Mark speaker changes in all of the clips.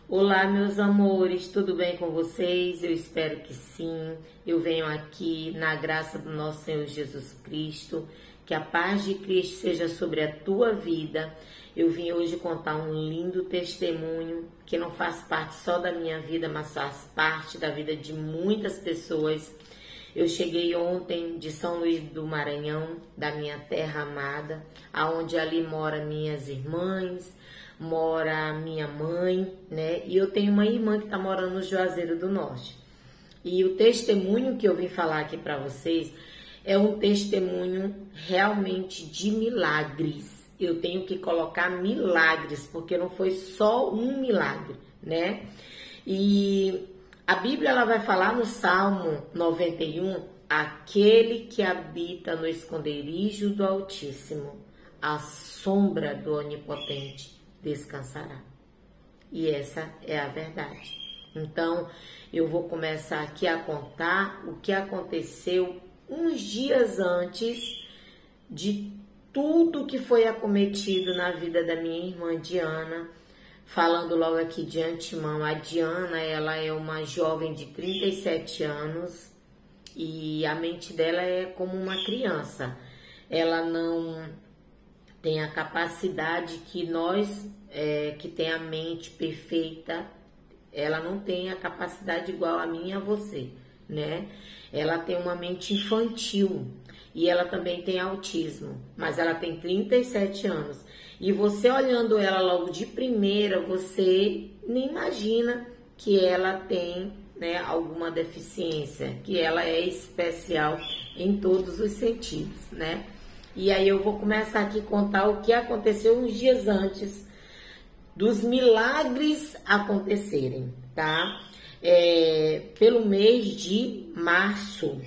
Speaker 1: Olá, meus amores, tudo bem com vocês? Eu espero que sim. Eu venho aqui na graça do nosso Senhor Jesus Cristo, que a paz de Cristo seja sobre a tua vida. Eu vim hoje contar um lindo testemunho que não faz parte só da minha vida, mas faz parte da vida de muitas pessoas. Eu cheguei ontem de São Luís do Maranhão, da minha terra amada, aonde ali mora minhas irmãs, mora minha mãe, né? E eu tenho uma irmã que está morando no Juazeiro do Norte. E o testemunho que eu vim falar aqui para vocês é um testemunho realmente de milagres. Eu tenho que colocar milagres, porque não foi só um milagre, né? E a Bíblia ela vai falar no Salmo 91, aquele que habita no esconderijo do Altíssimo, à sombra do Onipotente descansará. E essa é a verdade. Então, eu vou começar aqui a contar o que aconteceu uns dias antes de tudo que foi acometido na vida da minha irmã Diana. Falando logo aqui de antemão, a Diana, ela é uma jovem de 37 anos e a mente dela é como uma criança. Ela não tem a capacidade que nós, que tem a mente perfeita, ela não tem a capacidade igual a mim e a você, né? Ela tem uma mente infantil e ela também tem autismo, mas ela tem 37 anos. E você olhando ela logo de primeira, você nem imagina que ela tem, né, alguma deficiência, que ela é especial em todos os sentidos, né? E aí eu vou começar aqui a contar o que aconteceu uns dias antes dos milagres acontecerem, tá? Pelo mês de março,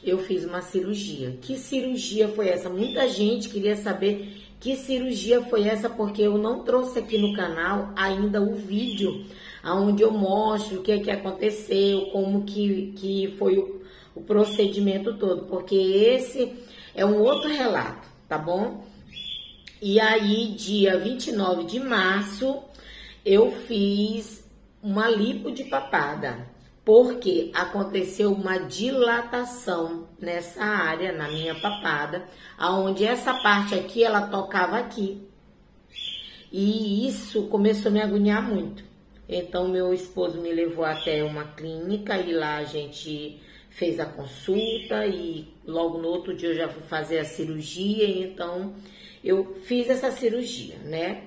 Speaker 1: eu fiz uma cirurgia. Que cirurgia foi essa? Muita gente queria saber que cirurgia foi essa, porque eu não trouxe aqui no canal ainda o vídeo onde eu mostro o que aconteceu, como que foi o procedimento todo, porque esse é um outro relato, tá bom? E aí, dia 29 de março, eu fiz uma lipo de papada, porque aconteceu uma dilatação nessa área, na minha papada, aonde essa parte aqui, ela tocava aqui. E isso começou a me agoniar muito. Então, meu esposo me levou até uma clínica e lá a gente fez a consulta e logo no outro dia eu já fui fazer a cirurgia, então eu fiz essa cirurgia, né?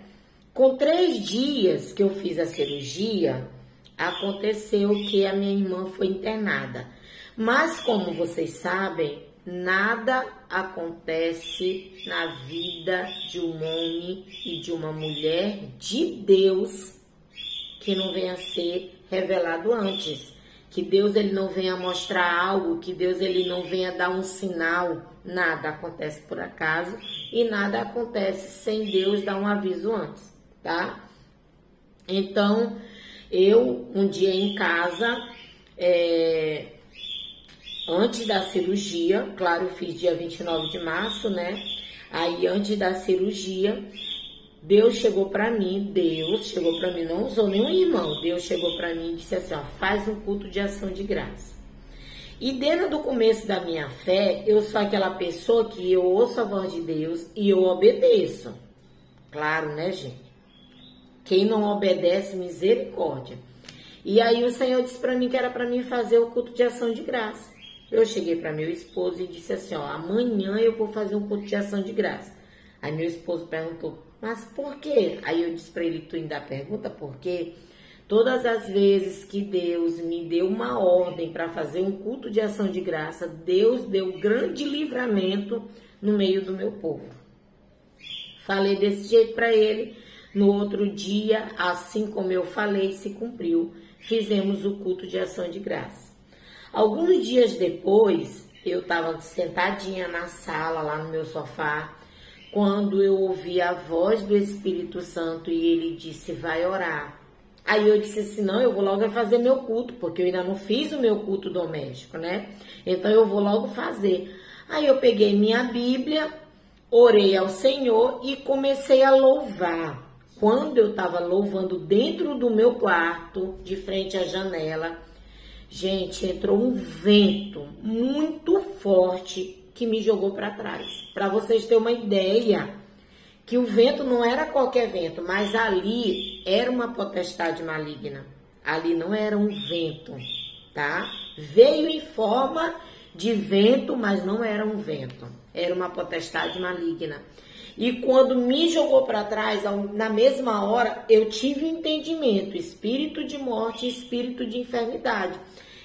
Speaker 1: Com 3 dias que eu fiz a cirurgia, aconteceu que a minha irmã foi internada. Mas como vocês sabem, nada acontece na vida de um homem e de uma mulher de Deus que não venha a ser revelado antes. Que Deus ele não venha mostrar algo, que Deus ele não venha dar um sinal. Nada acontece por acaso e nada acontece sem Deus dar um aviso antes, tá? Então, eu, um dia em casa, antes da cirurgia, claro, eu fiz dia 29 de março, né? Aí, antes da cirurgia, Deus chegou pra mim, não usou nenhum irmão, Deus chegou pra mim e disse assim, ó, faz um culto de ação de graça. E desde o começo da minha fé, eu sou aquela pessoa que eu ouço a voz de Deus e eu obedeço. Claro, né, gente? Quem não obedece, misericórdia. E aí o Senhor disse pra mim que era pra mim fazer o culto de ação de graça. Eu cheguei pra meu esposo e disse assim, ó, amanhã eu vou fazer um culto de ação de graça. Aí meu esposo perguntou, mas por quê? Aí eu disse pra ele, tu ainda pergunta por quê? Todas as vezes que Deus me deu uma ordem para fazer um culto de ação de graça, Deus deu grande livramento no meio do meu povo. Falei desse jeito para ele. No outro dia, assim como eu falei, se cumpriu. Fizemos o culto de ação de graça. Alguns dias depois, eu estava sentadinha na sala, lá no meu sofá, quando eu ouvi a voz do Espírito Santo e ele disse, vai orar. Aí eu disse assim, não, eu vou logo fazer meu culto, porque eu ainda não fiz o meu culto doméstico, né? Então eu vou logo fazer. Aí eu peguei minha Bíblia, orei ao Senhor e comecei a louvar. quando eu estava louvando dentro do meu quarto, de frente à janela, gente, entrou um vento muito forte que me jogou para trás. Para vocês terem uma ideia, que o vento não era qualquer vento, mas ali era uma potestade maligna. Ali não era um vento, tá? Veio em forma de vento, mas não era um vento. Era uma potestade maligna. E quando me jogou para trás, na mesma hora, eu tive entendimento, espírito de morte e espírito de enfermidade.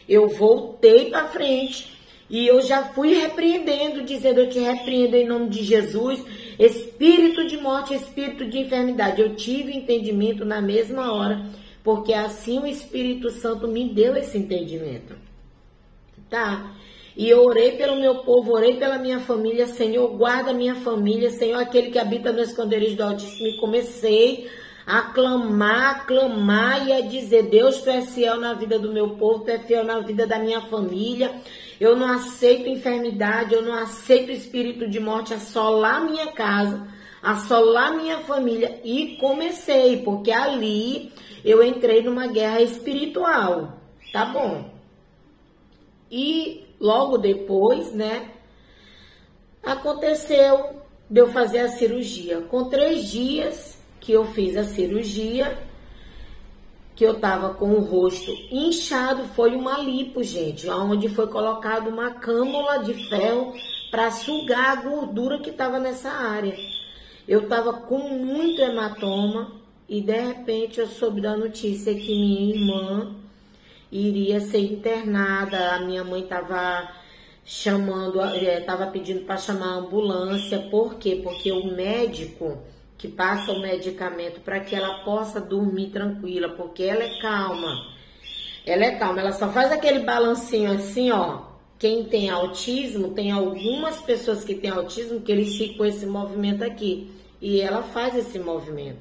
Speaker 1: Eu voltei para frente e eu já fui repreendendo, dizendo: eu te repreendo em nome de Jesus, espírito de morte, espírito de enfermidade. Eu tive entendimento na mesma hora, porque assim o Espírito Santo me deu esse entendimento, tá? E eu orei pelo meu povo, orei pela minha família. Senhor, guarda a minha família, Senhor, aquele que habita no esconderijo do Altíssimo. E comecei a clamar e a dizer: Deus, tu és fiel na vida do meu povo, tu és fiel na vida da minha família. Eu não aceito enfermidade, eu não aceito espírito de morte, assolar minha casa, assolar minha família. E comecei, porque ali eu entrei numa guerra espiritual, tá bom? E logo depois, né, aconteceu de eu fazer a cirurgia. Com 3 dias que eu fiz a cirurgia, que eu tava com o rosto inchado, foi uma lipo, gente, onde foi colocado uma câmara de ferro para sugar a gordura que tava nessa área. Eu tava com muito hematoma e de repente eu soube da notícia que minha irmã iria ser internada. A minha mãe estava pedindo para chamar a ambulância. Por quê? Porque o médico que passa o medicamento para que ela possa dormir tranquila, porque ela é calma. Ela só faz aquele balancinho assim, ó. Quem tem autismo, tem algumas pessoas que têm autismo que eles ficam com esse movimento aqui. E ela faz esse movimento.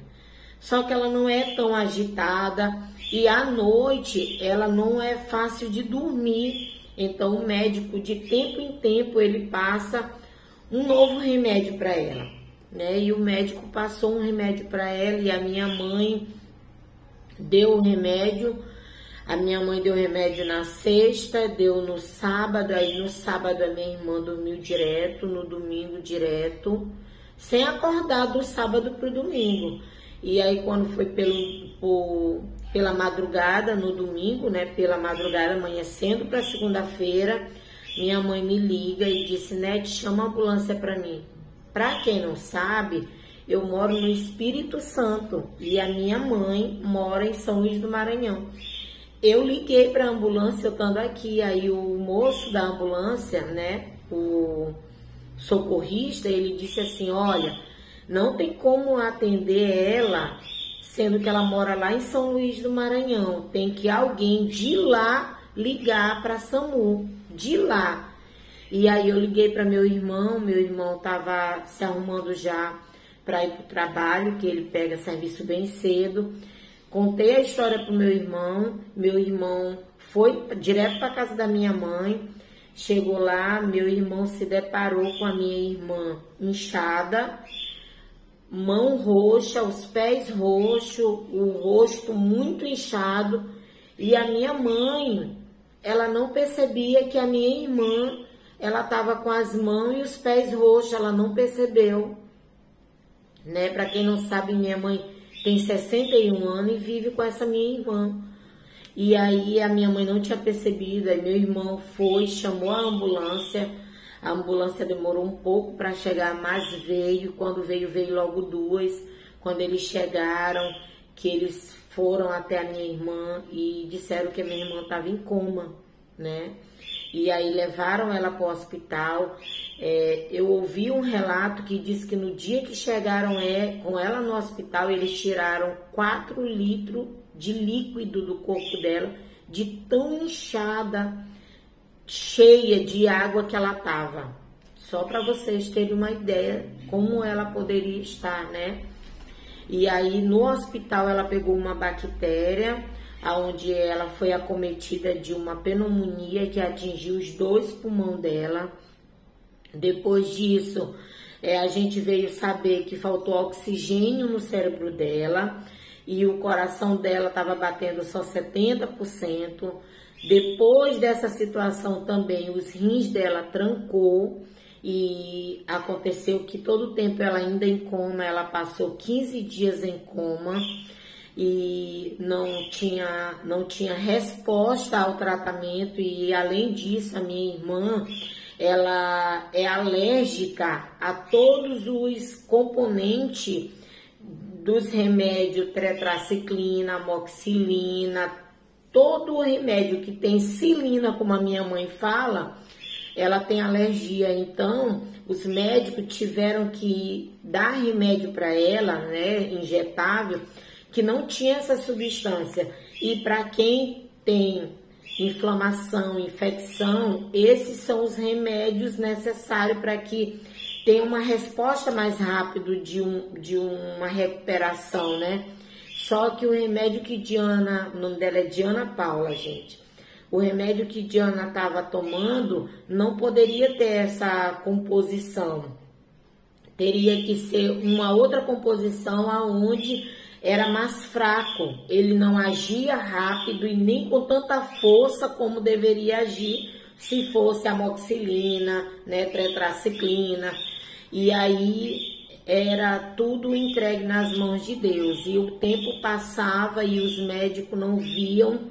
Speaker 1: Só que ela não é tão agitada. E à noite, ela não é fácil de dormir. Então, o médico, de tempo em tempo, ele passa um novo remédio para ela, né? E o médico passou um remédio para ela e a minha mãe deu o remédio. A minha mãe deu o remédio na sexta, deu no sábado. Aí, no sábado, a minha irmã dormiu direto, no domingo direto, sem acordar do sábado para o domingo. E aí, quando foi pela madrugada, no domingo, né, pela madrugada, amanhecendo para segunda-feira, minha mãe me liga e disse: Nete, chama a ambulância para mim. Para quem não sabe, eu moro no Espírito Santo e a minha mãe mora em São Luís do Maranhão. Eu liguei para a ambulância, eu estando aqui, aí o moço da ambulância, né, o socorrista, ele disse assim: olha, não tem como atender ela, sendo que ela mora lá em São Luís do Maranhão. Tem que alguém de lá ligar para a SAMU, de lá. E aí eu liguei para meu irmão estava se arrumando já para ir para o trabalho, que ele pega serviço bem cedo. Contei a história para o meu irmão foi direto para a casa da minha mãe. Chegou lá, meu irmão se deparou com a minha irmã inchada, mão roxa, os pés roxos, o rosto muito inchado. E a minha mãe, ela não percebia que a minha irmã, ela estava com as mãos e os pés roxos, ela não percebeu, né? Para quem não sabe, minha mãe tem 61 anos e vive com essa minha irmã. E aí a minha mãe não tinha percebido, aí meu irmão foi, chamou a ambulância demorou um pouco para chegar, mas veio. Quando veio logo 2. Quando eles chegaram, que eles foram até a minha irmã e disseram que a minha irmã estava em coma, né? E aí levaram ela para o hospital. Eu ouvi um relato que diz que no dia que chegaram com ela no hospital, eles tiraram 4 litros de líquido do corpo dela, de tão inchada, cheia de água que ela estava. Só para vocês terem uma ideia como ela poderia estar, né? E aí no hospital ela pegou uma bactéria, onde ela foi acometida de uma pneumonia que atingiu os 2 pulmões dela. Depois disso, A gente veio saber que faltou oxigênio no cérebro dela e o coração dela estava batendo só 70%. Depois dessa situação também, os rins dela trancou e aconteceu que todo o tempo ela ainda em coma, ela passou 15 dias em coma e não tinha resposta ao tratamento. E além disso, a minha irmã, ela é alérgica a todos os componentes dos remédios, tetraciclina, amoxicilina, todo o remédio que tem cilina, como a minha mãe fala, ela tem alergia. Então, os médicos tiveram que dar remédio para ela, né, injetável, que não tinha essa substância. E para quem tem inflamação, infecção, esses são os remédios necessários para que tenha uma resposta mais rápida de uma recuperação, né? Só que o remédio que Diana, o nome dela é Diana Paula, gente. O remédio que Diana estava tomando não poderia ter essa composição. Teria que ser uma outra composição aonde era mais fraco. Ele não agia rápido e nem com tanta força como deveria agir se fosse amoxicilina, né, tetraciclina. E aí era tudo entregue nas mãos de Deus. E o tempo passava e os médicos não viam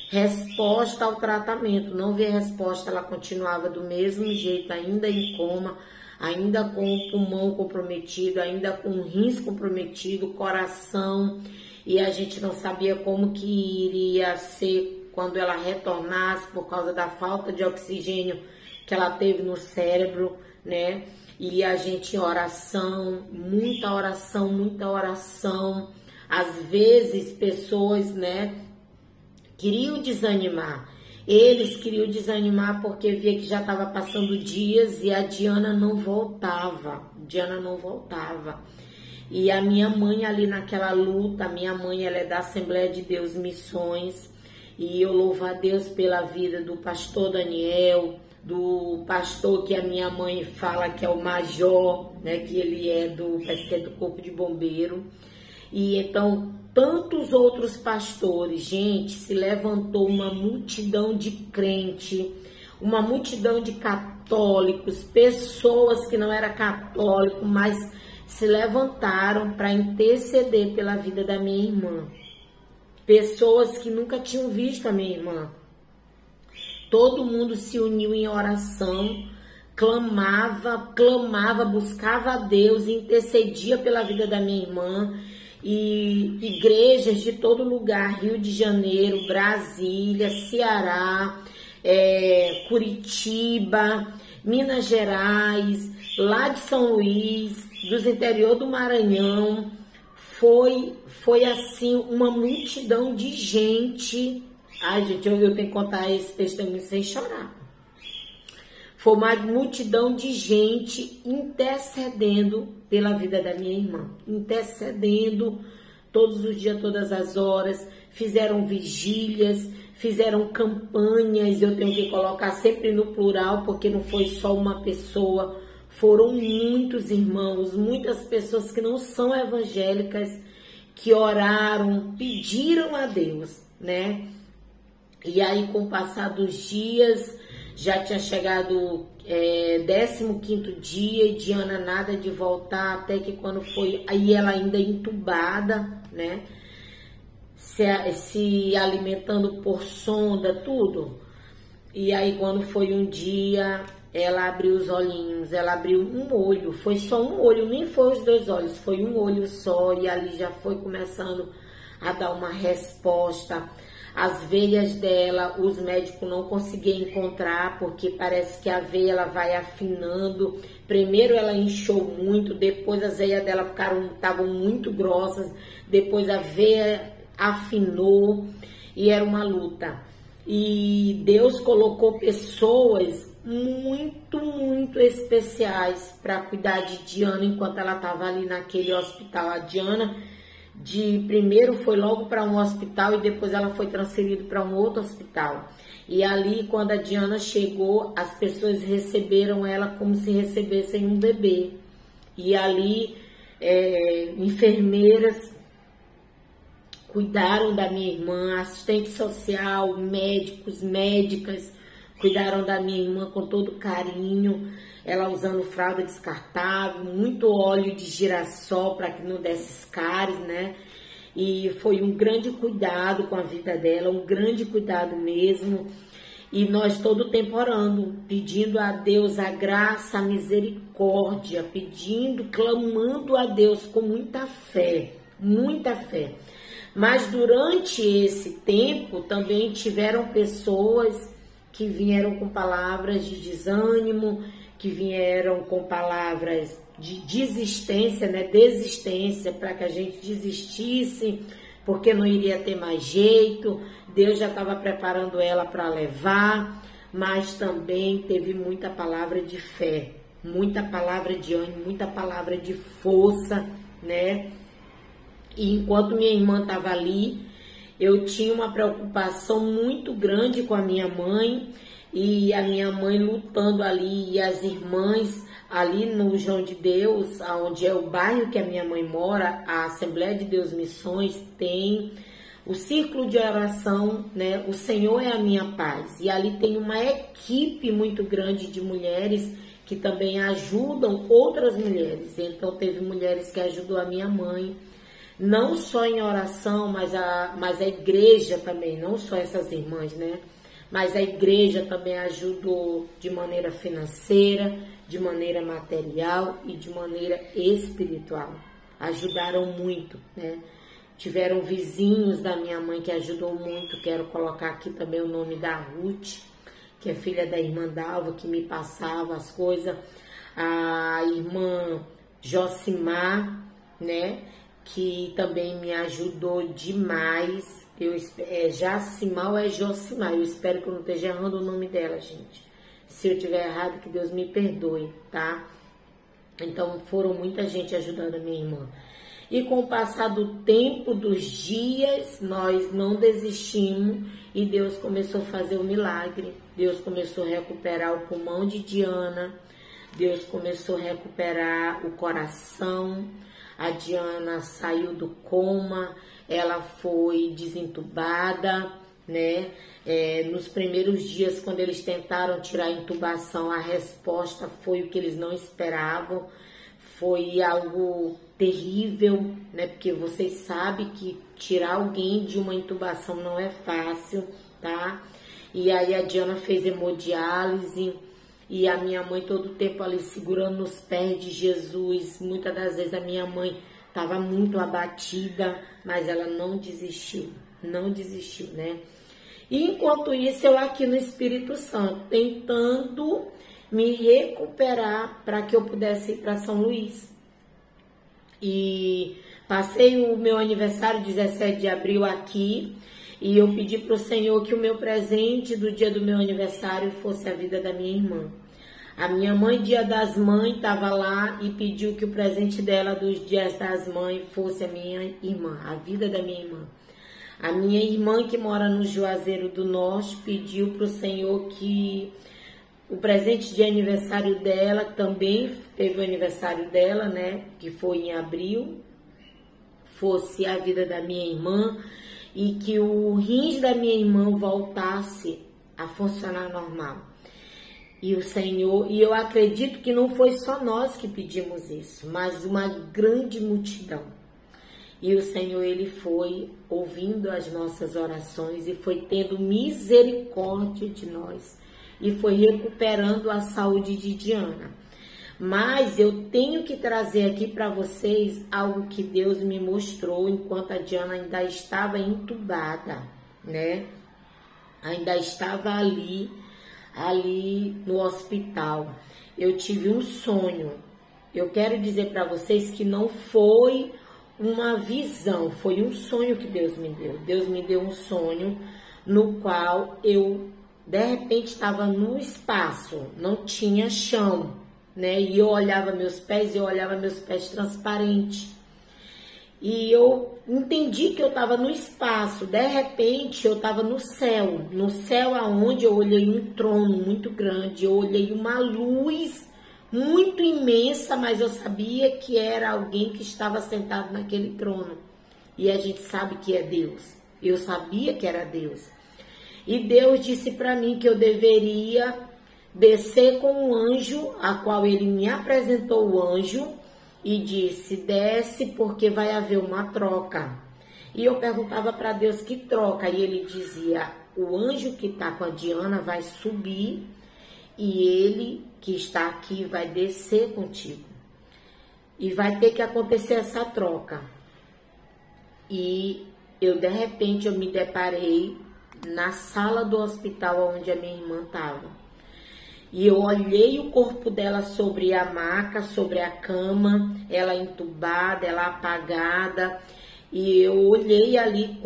Speaker 1: resposta ao tratamento. Não via resposta, ela continuava do mesmo jeito, ainda em coma, ainda com o pulmão comprometido, ainda com o rins comprometido, coração. E a gente não sabia como que iria ser quando ela retornasse por causa da falta de oxigênio que ela teve no cérebro, né? E a gente em oração, muita oração, muita oração. Às vezes pessoas, né, queriam desanimar. Eles queriam desanimar porque via que já estava passando dias e a Diana não voltava. Diana não voltava. E a minha mãe ali naquela luta, a minha mãe, ela é da Assembleia de Deus Missões. E eu louvo a Deus pela vida do pastor Daniel, do pastor que a minha mãe fala que é o major, né, que ele é parece que é do Corpo de Bombeiro. E então, tantos outros pastores, gente, se levantou uma multidão de crente, uma multidão de católicos, pessoas que não eram católicos, mas se levantaram para interceder pela vida da minha irmã. Pessoas que nunca tinham visto a minha irmã. Todo mundo se uniu em oração, clamava, buscava a Deus, intercedia pela vida da minha irmã. E igrejas de todo lugar, Rio de Janeiro, Brasília, Ceará, Curitiba, Minas Gerais, lá de São Luís, dos interior do Maranhão, foi assim uma multidão de gente. Ai, gente, eu tenho que contar esse testemunho sem chorar. Foi uma multidão de gente intercedendo pela vida da minha irmã. Intercedendo todos os dias, todas as horas. Fizeram vigílias, fizeram campanhas. Eu tenho que colocar sempre no plural, porque não foi só uma pessoa. Foram muitos irmãos, muitas pessoas que não são evangélicas, que oraram, pediram a Deus, né? E aí, com o passar dos dias, já tinha chegado 15º dia e Diana nada de voltar, até que quando foi, aí ela ainda entubada, né? Se alimentando por sonda, tudo. E aí quando foi um dia, ela abriu os olhinhos, ela abriu um olho, foi só um olho, nem foi os 2 olhos, foi um olho só, e ali já foi começando a dar uma resposta. As veias dela, os médicos não conseguiam encontrar, porque parece que a veia ela vai afinando. Primeiro ela inchou muito, depois as veias dela estavam muito grossas, depois a veia afinou e era uma luta. E Deus colocou pessoas muito, muito especiais para cuidar de Diana enquanto ela estava ali naquele hospital. A Diana primeiro foi logo para um hospital e depois ela foi transferida para um outro hospital. E ali, quando a Diana chegou, as pessoas receberam ela como se recebessem um bebê. E ali, enfermeiras cuidaram da minha irmã, assistente social, médicos, médicas, cuidaram da minha irmã com todo carinho, ela usando fralda descartável, muito óleo de girassol para que não desse escares, né? E foi um grande cuidado com a vida dela, um grande cuidado mesmo. E nós todo o tempo orando, pedindo a Deus a graça, a misericórdia, pedindo, clamando a Deus com muita fé, muita fé. Mas durante esse tempo também tiveram pessoas que vieram com palavras de desânimo, que vieram com palavras de desistência, né? Desistência, para que a gente desistisse, porque não iria ter mais jeito, Deus já estava preparando ela para levar, mas também teve muita palavra de fé, muita palavra de ânimo, muita palavra de força, né? E enquanto minha irmã estava ali, eu tinha uma preocupação muito grande com a minha mãe, e a minha mãe lutando ali, e as irmãs ali no João de Deus, onde é o bairro que a minha mãe mora, a Assembleia de Deus Missões tem o círculo de oração, né? O Senhor é a minha paz. E ali tem uma equipe muito grande de mulheres que também ajudam outras mulheres. Então teve mulheres que ajudou a minha mãe, não só em oração, mas a igreja também, não só essas irmãs, né? Mas a igreja também ajudou de maneira financeira, de maneira material e de maneira espiritual. Ajudaram muito, né? Tiveram vizinhos da minha mãe que ajudou muito. Quero colocar aqui também o nome da Ruth, que é filha da irmã Dalva, que me passava as coisas. A irmã Josimar, né? Que também me ajudou demais. Jacimar ou é Josimar? Eu espero que eu não esteja errando o nome dela, gente. Se eu tiver errado, que Deus me perdoe, tá? Então, foram muita gente ajudando a minha irmã. E com o passar do tempo, dos dias, nós não desistimos e Deus começou a fazer o milagre. Deus começou a recuperar o pulmão de Diana. Deus começou a recuperar o coração. A Diana saiu do coma, ela foi desentubada, né? Nos primeiros dias, quando eles tentaram tirar a intubação, a resposta foi o que eles não esperavam. Foi algo terrível, né? Porque vocês sabem que tirar alguém de uma intubação não é fácil, tá? E aí a Diana fez hemodiálise. E a minha mãe todo o tempo ali segurando nos pés de Jesus. Muitas das vezes a minha mãe estava muito abatida, mas ela não desistiu, né? E enquanto isso, eu aqui no Espírito Santo, tentando me recuperar para que eu pudesse ir para São Luís. E passei o meu aniversário, 17 de abril, aqui. E eu pedi para o Senhor que o meu presente do dia do meu aniversário fosse a vida da minha irmã. A minha mãe, Dia das Mães, estava lá e pediu que o presente dela dos Dias das Mães fosse a minha irmã, a vida da minha irmã. A minha irmã, que mora no Juazeiro do Norte, pediu para o Senhor que o presente de aniversário dela, também teve o aniversário dela, né, que foi em abril, fosse a vida da minha irmã, e que o rins da minha irmã voltasse a funcionar normal. E o Senhor, e eu acredito que não foi só nós que pedimos isso, mas uma grande multidão. E o Senhor, Ele foi ouvindo as nossas orações e foi tendo misericórdia de nós. E foi recuperando a saúde de Diana. Mas eu tenho que trazer aqui para vocês algo que Deus me mostrou enquanto a Diana ainda estava entubada, né? Ainda estava ali no hospital. Eu tive um sonho. Eu quero dizer para vocês que não foi uma visão, foi um sonho que Deus me deu. Deus me deu um sonho no qual eu, de repente, estava no espaço, não tinha chão, né? E eu olhava meus pés transparentes. E eu entendi que eu estava no espaço. De repente, eu estava no céu. No céu aonde eu olhei um trono muito grande. Eu olhei uma luz muito imensa, mas eu sabia que era alguém que estava sentado naquele trono. E a gente sabe que é Deus. Eu sabia que era Deus. E Deus disse para mim que eu deveria descer com um anjo, a qual ele me apresentou o anjo e disse: desce porque vai haver uma troca. E eu perguntava para Deus: que troca? E ele dizia: o anjo que está com a Diana vai subir e ele que está aqui vai descer contigo. E vai ter que acontecer essa troca. E eu, de repente, eu me deparei na sala do hospital onde a minha irmã estava. E eu olhei o corpo dela sobre a maca, sobre a cama, ela entubada, ela apagada. E eu olhei ali,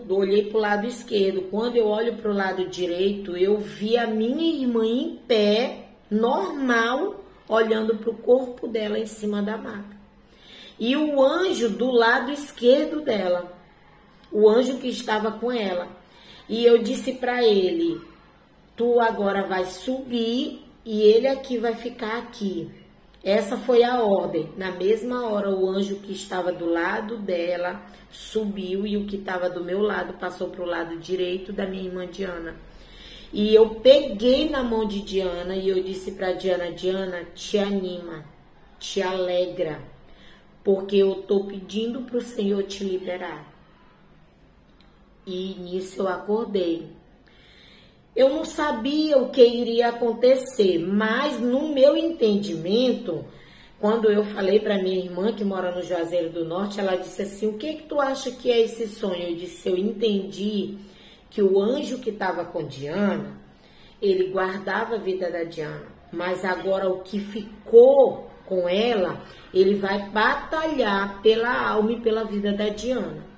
Speaker 1: olhei para o lado esquerdo. Quando eu olho para o lado direito, eu vi a minha irmã em pé, normal, olhando para o corpo dela em cima da maca. E o anjo do lado esquerdo dela, o anjo que estava com ela. E eu disse para ele: tu agora vai subir e ele aqui vai ficar aqui. Essa foi a ordem. Na mesma hora, o anjo que estava do lado dela subiu e o que estava do meu lado passou para o lado direito da minha irmã Diana. E eu peguei na mão de Diana e eu disse para Diana: Diana, te anima, te alegra, porque eu estou pedindo para o Senhor te liberar. E nisso eu acordei. Eu não sabia o que iria acontecer, mas no meu entendimento, quando eu falei para minha irmã que mora no Juazeiro do Norte, ela disse assim: o que tu acha que é esse sonho? Eu disse: eu entendi que o anjo que estava com Diana, ele guardava a vida da Diana, mas agora o que ficou com ela, ele vai batalhar pela alma e pela vida da Diana.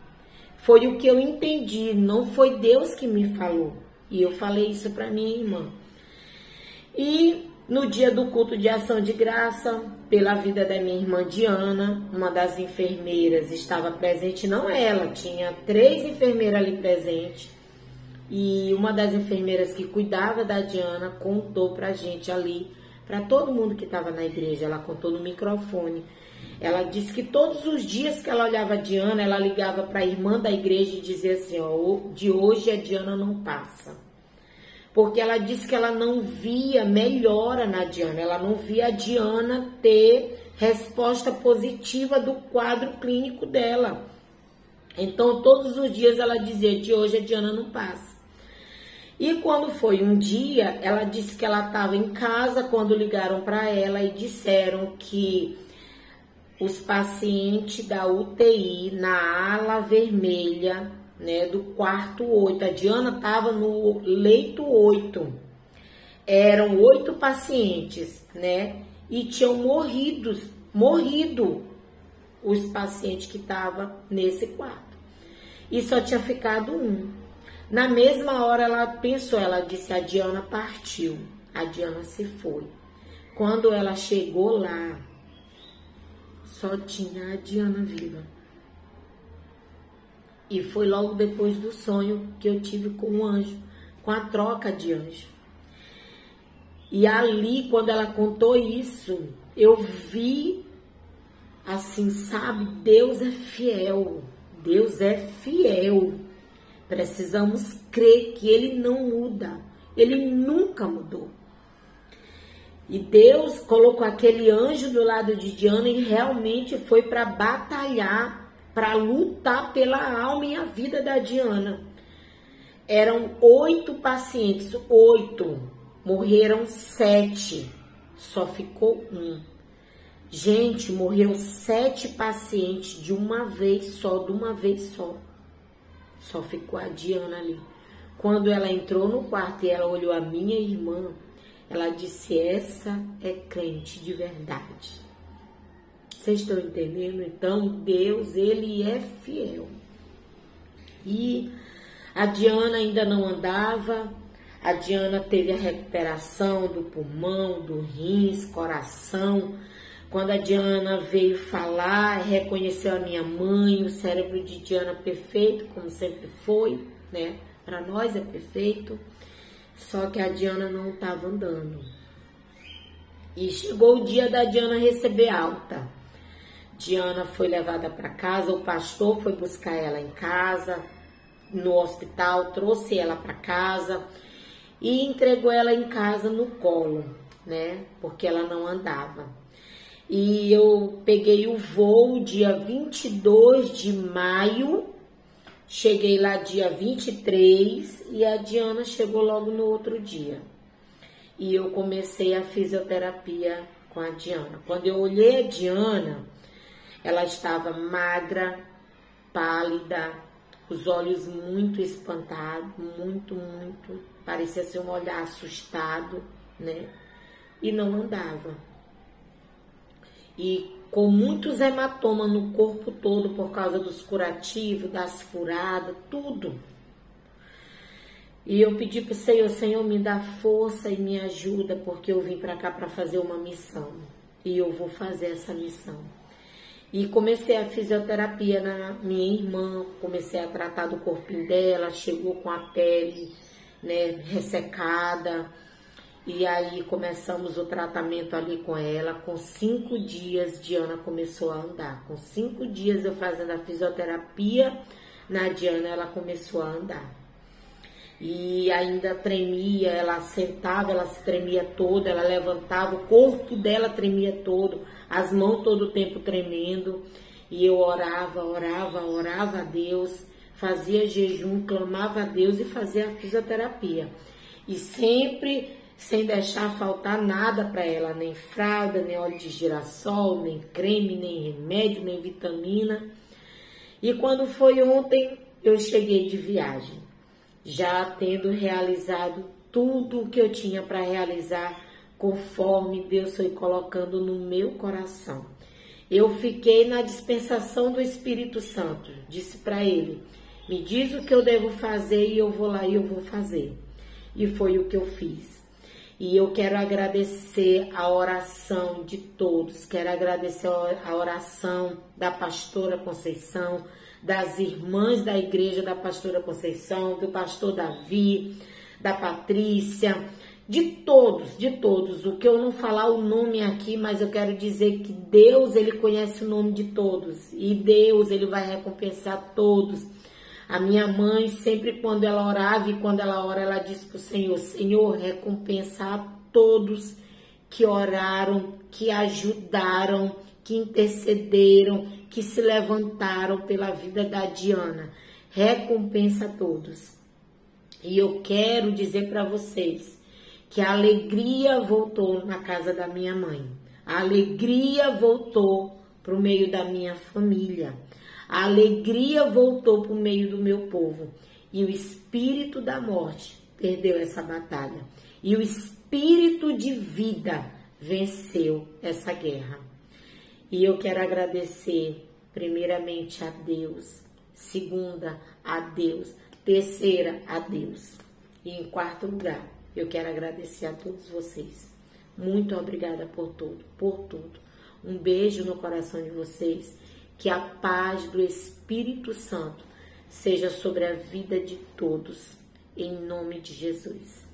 Speaker 1: Foi o que eu entendi, não foi Deus que me falou. E eu falei isso para minha irmã. E no dia do culto de ação de graça, pela vida da minha irmã Diana, uma das enfermeiras estava presente, não ela, tinha 3 enfermeiras ali presentes. E uma das enfermeiras que cuidava da Diana contou pra gente ali, para todo mundo que estava na igreja, ela contou no microfone. Ela disse que todos os dias que ela olhava a Diana, ela ligava para a irmã da igreja e dizia assim: ó, de hoje a Diana não passa. Porque ela disse que ela não via melhora na Diana, ela não via a Diana ter resposta positiva do quadro clínico dela. Então, todos os dias ela dizia: de hoje a Diana não passa. E quando foi um dia, ela disse que ela estava em casa quando ligaram para ela e disseram que os pacientes da UTI na ala vermelha, né, do quarto 8, a Diana estava no leito 8, eram 8 pacientes, né, e tinham morrido os pacientes que estavam nesse quarto, e só tinha ficado um. Na mesma hora ela pensou, ela disse: a Diana partiu, a Diana se foi. Quando ela chegou lá, só tinha a Diana viva. E foi logo depois do sonho que eu tive com o anjo, com a troca de anjo. E ali, quando ela contou isso, eu vi, assim, sabe, Deus é fiel. Deus é fiel. Precisamos crer que Ele não muda. Ele nunca mudou. E Deus colocou aquele anjo do lado de Diana e realmente foi para batalhar, para lutar pela alma e a vida da Diana. Eram 8 pacientes, 8. Morreram 7. Só ficou um. Gente, morreu 7 pacientes de uma vez só, Só ficou a Diana ali. Quando ela entrou no quarto e ela olhou a minha irmã, ela disse: essa é crente de verdade. Vocês estão entendendo? Então, Deus, Ele é fiel. E a Diana ainda não andava. A Diana teve a recuperação do pulmão, do rins, coração. Quando a Diana veio falar, reconheceu a minha mãe, o cérebro de Diana perfeito, como sempre foi, né? Para nós é perfeito. Só que a Diana não estava andando. E chegou o dia da Diana receber alta. Diana foi levada para casa, o pastor foi buscar ela em casa, no hospital, trouxe ela para casa e entregou ela em casa no colo, né? Porque ela não andava. E eu peguei o voo dia 22 de maio, cheguei lá dia 23 e a Diana chegou logo no outro dia. E eu comecei a fisioterapia com a Diana. Quando eu olhei a Diana, ela estava magra, pálida, os olhos muito espantados, muito, parecia ser um olhar assustado, né? E não andava. E com muitos hematomas no corpo todo por causa dos curativos, das furadas, tudo. E eu pedi pro Senhor, Senhor, me dá força e me ajuda, porque eu vim para cá para fazer uma missão. E eu vou fazer essa missão. E comecei a fisioterapia na minha irmã, comecei a tratar do corpinho dela, chegou com a pele, né, ressecada. E aí começamos o tratamento ali com ela. Com 5 dias, Diana começou a andar. Com 5 dias eu fazendo a fisioterapia na Diana, ela começou a andar. E ainda tremia, ela sentava, ela se tremia toda, ela levantava, o corpo dela tremia todo, as mãos todo o tempo tremendo. E eu orava a Deus, fazia jejum, clamava a Deus e fazia a fisioterapia. E sempre sem deixar faltar nada para ela, nem fralda, nem óleo de girassol, nem creme, nem remédio, nem vitamina. E quando foi ontem, eu cheguei de viagem, já tendo realizado tudo o que eu tinha para realizar, conforme Deus foi colocando no meu coração. Eu fiquei na dispensação do Espírito Santo, disse para ele, me diz o que eu devo fazer e eu vou lá e eu vou fazer. E foi o que eu fiz. E eu quero agradecer a oração de todos, quero agradecer a oração da pastora Conceição, das irmãs da igreja da pastora Conceição, do pastor Davi, da Patrícia, de todos. O que eu não falar o nome aqui, mas eu quero dizer que Deus, ele conhece o nome de todos. E Deus, ele vai recompensar todos. A minha mãe, sempre quando ela orava e quando ela ora, ela diz para o Senhor, Senhor, recompensa a todos que oraram, que ajudaram, que intercederam, que se levantaram pela vida da Diana. Recompensa a todos. E eu quero dizer para vocês que a alegria voltou na casa da minha mãe. A alegria voltou para o meio da minha família. A alegria voltou para o meio do meu povo. E o espírito da morte perdeu essa batalha. E o espírito de vida venceu essa guerra. E eu quero agradecer, primeiramente, a Deus. Segunda, a Deus. Terceira, a Deus. E em quarto lugar, eu quero agradecer a todos vocês. Muito obrigada por tudo. Um beijo no coração de vocês. Que a paz do Espírito Santo seja sobre a vida de todos. Em nome de Jesus.